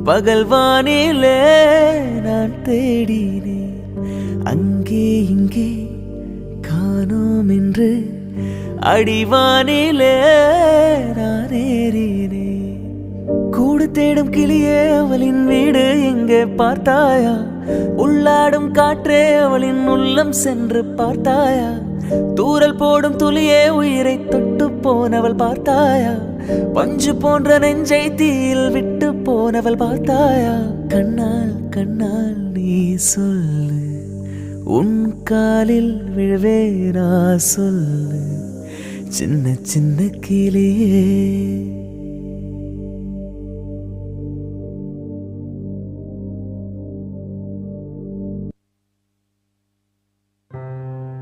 பகல் வானிலே நான் தேடினேன், அங்கே இங்கே காணோம் என்று அடிவானிலே நான் ஏறினேன். கூடு தேடும் கிளியே அவளின் வீடு எங்கே பார்த்தாயா? உள்ளாடும் காற்றே அவளின் உள்ளம் சென்று பார்த்தாயா? தூரல் போடும் துளியே உயிரை தொட்டு போனவள் பார்த்தாயா? பஞ்சு போன்ற நெஞ்சை தீயில் விட்டு போனவள் பார்த்தாயா? கண்ணால் கண்ணால் நீ சொல்லு, உன் காலில் விழுவேனா சொல்லு, சின்ன சின்ன கிளியே.